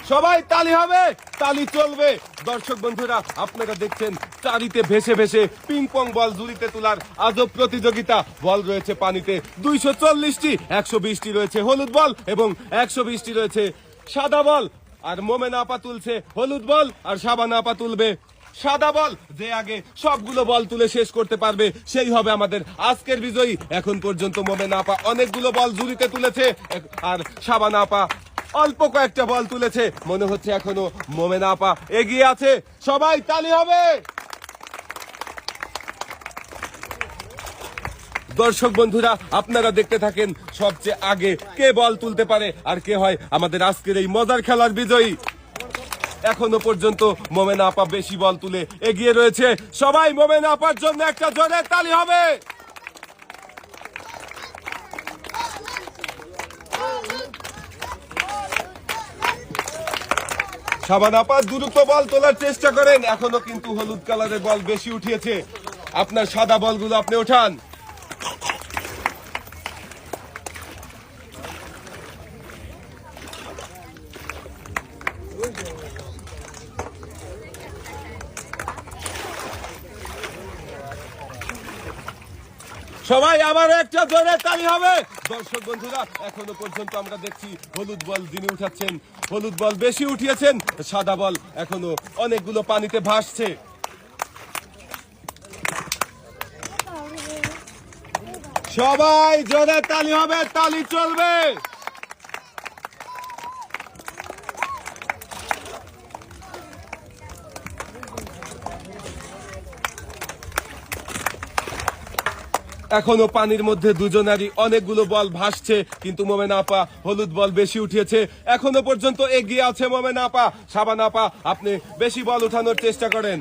সবাই তালি হবে, তালি চলবে। দর্শক বন্ধুরা, আপনারা দেখছেন চারিতে ভেসে ভেসে পিং পং বল ঝুড়িতে তোলার আজব প্রতিযোগিতা। বল রয়েছে পানিতে 240টি, 120টি রয়েছে হলুদ বল এবং 120টি রয়েছে সাদা বল। আর মোমেনা আপা তুলছে হলুদ বল, আর শাবানা আপা তুলবে সাদা বল। যে আগে সবগুলো বল তুলে শেষ করতে পারবে সেই হবে আমাদের আজকের বিজয়ী। এখন পর্যন্ত মোমেনা আপা অনেকগুলো বল ঝুড়িতে তুলেছে, আর শাবানা আপা অল্প কয়েকটা বল তুলেছে। মনে হচ্ছে এখনো মোমেনা আপা এগিয়ে আছে। সবাই তালি হবে। দর্শক বন্ধুরা, আপনারা দেখতে থাকেন সবচেয়ে আগে কে বল তুলতে পারে আর কে হয় আমাদের আজকের এই মজার খেলার বিজয়ী। এখনো পর্যন্ত মোমেনা আপা বেশি বল তুলে এগিয়ে রয়েছে। সবাই মোমেনা আপার জন্য একটা জোরে তালি হবে। শাবানা আপা দ্রুত বল তোলার চেষ্টা করেন। এখনো কিন্তু হলুদ কালারের বল বেশি উঠিয়েছে। আপনার সাদা বলগুলো আপনি ওঠান। সবাই আবার একটা জোরে তালি হবে। দর্শক বন্ধুরা, এখনো পর্যন্ত আমরা দেখছি হলুদ বল যিনি উঠাচ্ছেন, হলুদ বল বেশি উঠিয়েছেন। সাদা বল এখনো অনেকগুলো পানিতে ভাসছে। সবাই জোরে তালি হবে, তালি চলবে। এখনো পানির মধ্যে দুজনারই অনেকগুলো বল ভাসছে, কিন্তু মোমেনা আপা হলুদ বল বেশি উঠিয়েছে। এখনো পর্যন্ত এগিয়ে আছে মোমেনা আপা। শাবানা আপা, আপনি বেশি বল উঠানোর চেষ্টা করেন।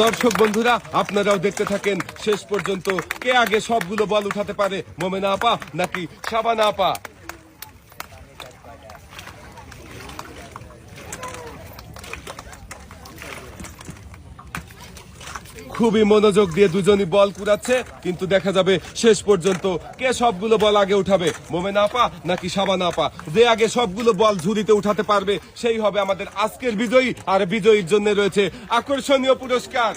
দর্শক বন্ধুরা, আপনারাও দেখতে থাকেন শেষ পর্যন্ত কে আগে সবগুলো বল উঠাতে পারে, মোমেনা আপা নাকি শাবানা আপা। খুবই মনোযোগ দিয়ে দুজনই বল কুড়াচ্ছে, কিন্তু দেখা যাবে শেষ পর্যন্ত কে সবগুলো বল আগে উঠাবে, মোমেনা আপা নাকি শাবানা আপা। যে আগে সবগুলো বল ঝুড়িতে উঠাতে পারবে সেই হবে আমাদের আজকের বিজয়ী। আর বিজয়ীর জন্য রয়েছে আকর্ষণীয় পুরস্কার।